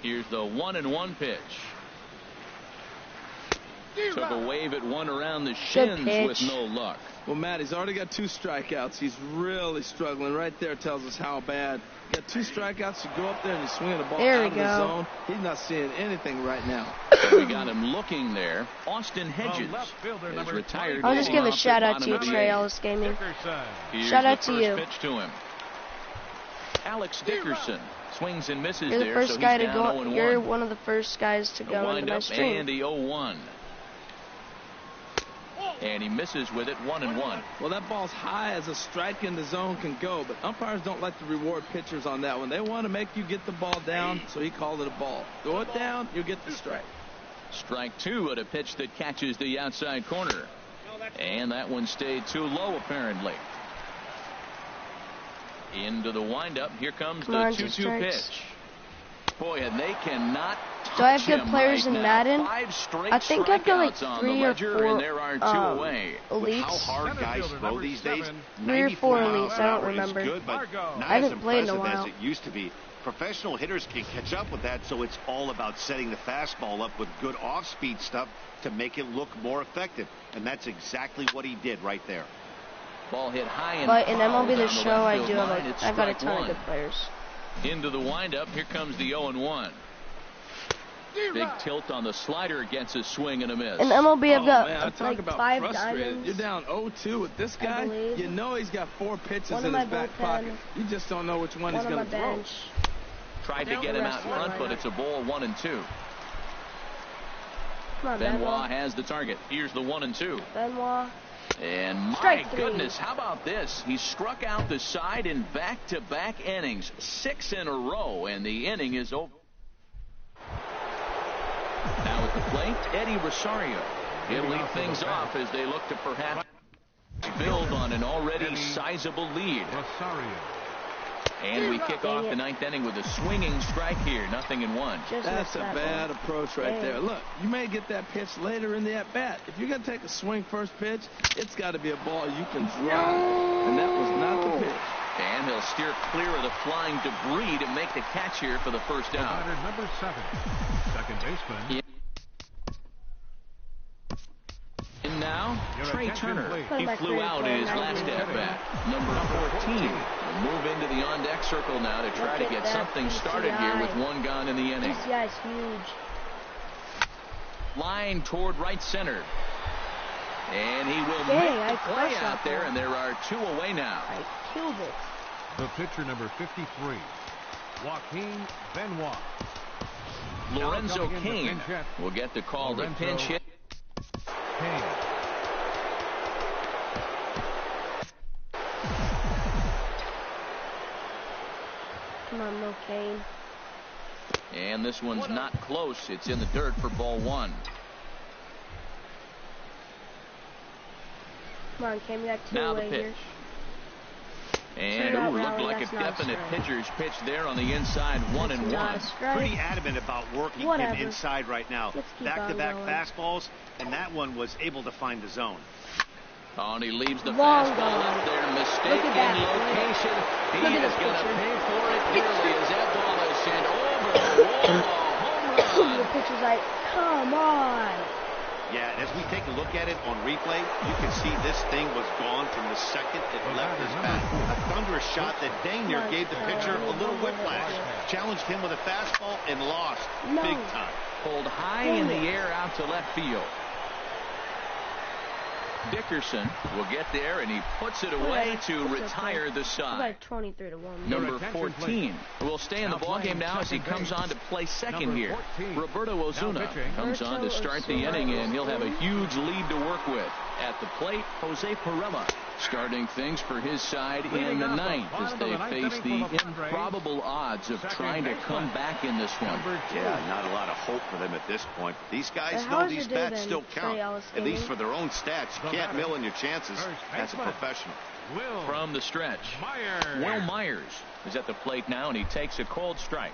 Here's the 1-1 pitch. Took a wave at one around the shins with no luck. Well, Matt, he's already got 2 strikeouts. He's really struggling. Right there tells us how bad. You got 2 strikeouts. You go up there and you swing the ball out of the zone. He's not seeing anything right now. We got him looking there. Austin Hedges is retired. I'll just give a shout out to you, Trey Ellis Gaming. Shout out to you. Pitch to him. Alex Dickerson swings and misses You're the there, first so guy he's to down go. 0-1. You're one of the first guys to The go into wind my up stream. and the 0-1. And he misses with it 1-1. Well, that ball's high as a strike in the zone can go, but umpires don't like to reward pitchers on that one. They want to make you get the ball down, so he called it a ball. Throw it down, you'll get the strike. Strike 2 at a pitch that catches the outside corner. And that one stayed too low, apparently. Into the windup. Here comes the Come on, 2-2 pitch. Boy, and they cannot touch Do I have good him players right in now. Madden? 5 straight I think I've got like strikeouts on 3 the or ledger, 4 and there are 2 away. With how elites. hard guys throw these days, 3 or 4 94 miles elites, an I don't hour is remember. good, but not I as haven't played in a impressive as while. it used to be. Professional hitters can catch up with that, so it's all about setting the fastball up with good off-speed stuff to make it look more effective, and that's exactly what he did right there. Ball hit high and But in foul MLB The down Show, left I field do have line. It's I've got a strike ton of one. good players. Into the windup. Here comes the 0-1. Big tilt on the slider, gets a swing and a miss. In MLB, I've got Man, talk like about 5 frustrated. diamonds. You're down 0-2 with this guy. believe. You know he's got 4 pitches One in in his my back bullpen, pocket. You just don't know which one he's One on going my to throw. bench. Tried to get him out in front, but it's a ball. 1-2. Come on, Benoit Benoit. has the target. Here's the 1-2. Benoit. And my Strike 3. goodness, how about this? He struck out the side in back-to-back innings, 6 in a row, and the inning is over. Now at the plate, Eddie Rosario. He'll lead things off as they look to perhaps build on an already sizable lead. Rosario. And we kick off the 9th inning with a swinging strike here, 0-1. Just That's missed a that bad ball. approach right Dang. there. Look, you may get that pitch later in the at-bat. If you're going to take a swing first pitch, it's got to be a ball you can drive. And that was not the pitch. And he'll steer clear of the flying debris to make the catch here for the first out. Batter number 7. Second baseman. And now, Trey Turner. He Put flew my out career in his play last 90. at-bat. Number 14 will move into the on-deck circle now to try to Look at get that something started here with PCI. 1 gone in the inning. PCI is huge. Line toward right center. And he will Dang, make I the play crushed out that there, ball. and there are 2 away now. I killed it. The pitcher number 53. Joaquin Benoit. Lorenzo coming in to Cain pinch hit. will get the call to Lorenzo pinch hit. Kane. Come on, no Kane. And this one's not close. It's in the dirt for ball 1. Come on, Kane. We got 2 Now the away pitch. here. And Turn out, looked Raleigh, like a that's not a definite strike. pitcher's pitch there on the inside, 1-1. Not a strike. Pretty adamant about working Whatever. him inside right now. Let's keep Back-to-back on going. fastballs, and that one was able to find the zone. Oh, and he leaves the Long fastball gone. up there. Look Mistake at in that. location. Look He at is this going to pitcher. pay for it dearly as that ball is sent over the wall. Home The run. pitcher's like, come on. Yeah, and as we take a look at it on replay, you can see this thing was gone from the second it left his bat. A thunderous shot that dang near gave the pitcher a little whiplash. Challenged him with a fastball and lost No. big time. Pulled high in the air out to left field. Dickerson will get there, and he puts it away to retire the It's side. like 23-1. Number attention, 14 will stay in the Now ballgame playing now as he second comes base. on to play second Number here. 14. Roberto Now Ozuna pitching. comes on to start the Roberto inning, and he'll have a Ozuna. huge lead to work with. At the plate, Jose Perella starting things for his side in Leading the off the 9th as bottom of they the ninth face inning the for the Padres. improbable odds of Second trying to baseman. come back in this one. Number 2. Yeah, not a lot of hope for them at this point. These guys But how know is these your day bats then, still count. Trey Ellis At least Gaming? for their own stats. You The can't batter. mill in your chances First as a baseman. professional. Will From the stretch, Myers. Will Myers is at the plate now, and he takes a cold strike.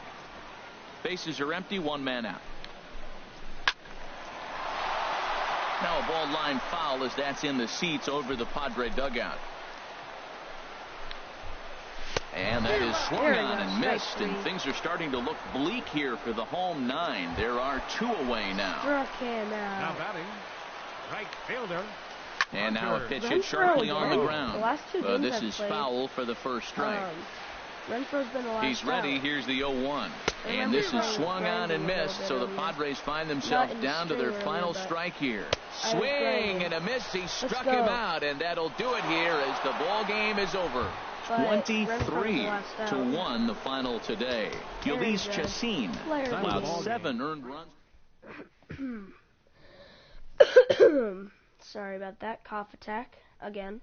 Bases are empty, 1 man out. Now a ball line foul as that's in the seats over the Padre dugout. And that is swung There we on go, and strike missed, and 3. things are starting to look bleak here for the home 9. There are 2 away now. Struck him Now out. batting. Right fielder. And now a pitch hit Renfroe sharply on the again. ground. The last 2 games This I've is played, foul for the first strike. Renfroe's been the last He's ready. out. Here's the 0-1. And remember this is playing swung on and Brandon a little missed, bit so the earlier. Padres find themselves Not in the down to their string final earlier, but strike here. I was Swing Brandon. and a miss. He struck go. him out, and that'll do it here as the ball game is over. But 23 Renfroe's the last to out. 1 the final today. Very Ulysses good. Chassin Player of the allowed game. 7 earned runs. Sorry about that. Cough attack again.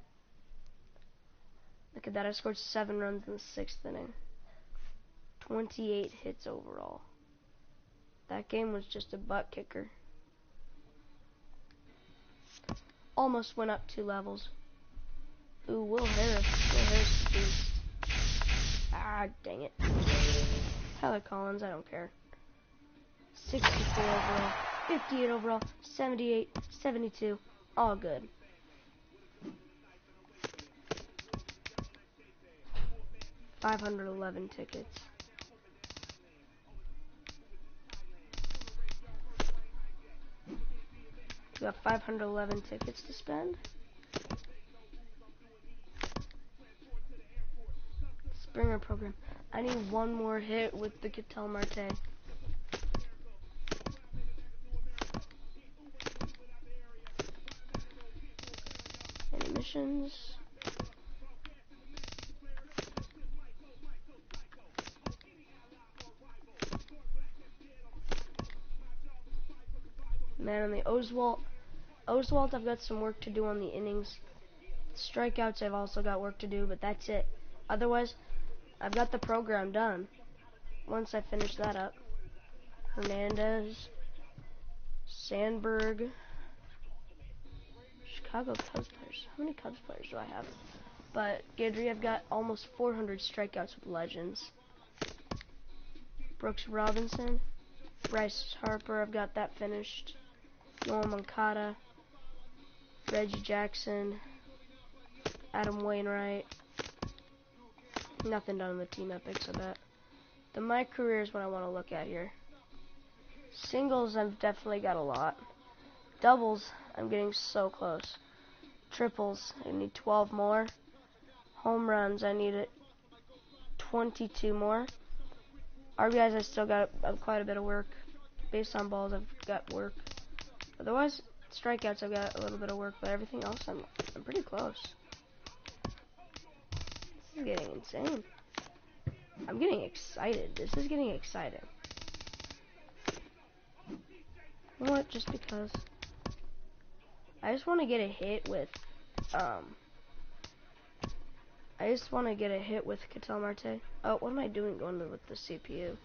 Look at that. I scored 7 runs in the 6th inning. 28 hits overall. That game was just a butt kicker. Almost went up 2 levels. Ooh, Will Harris. Will Harris is Ah, dang it. Tyler Collins, I don't care. 64 overall, 58 overall, 78, 72, all good. $511 tickets. We got 511 tickets to spend. Springer program. I need one more hit with the Ketel Marte. Any missions? Man, on the Oswalt, I've got some work to do on the innings. Strikeouts, I've also got work to do, but that's it. Otherwise, I've got the program done. Once I finish that up. Hernandez, Sandberg, Chicago Cubs players. How many Cubs players do I have? But Guidry, I've got almost 400 strikeouts with Legends. Brooks Robinson, Bryce Harper, I've got that finished. Noah Moncada, Reggie Jackson, Adam Wainwright. Nothing done in the team epics, I bet. The My Career is what I want to look at here. Singles, I've definitely got a lot. Doubles, I'm getting so close. Triples, I need 12 more. Home runs, I need 22 more. RBIs, I still got quite a bit of work. Based on balls, I've got work. Otherwise, strikeouts, I've got a little bit of work, but everything else, I'm pretty close. This is getting insane. I'm getting excited. This is getting exciting. You know what? Just because. I just want to get a hit with, Ketel Marte. Oh, what am I doing going with the CPU?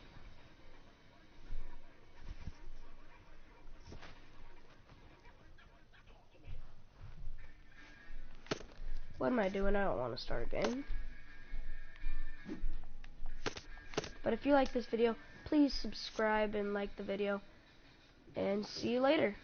What am I doing? I don't want to start a game. But if you like this video, please subscribe and like the video. And see you later.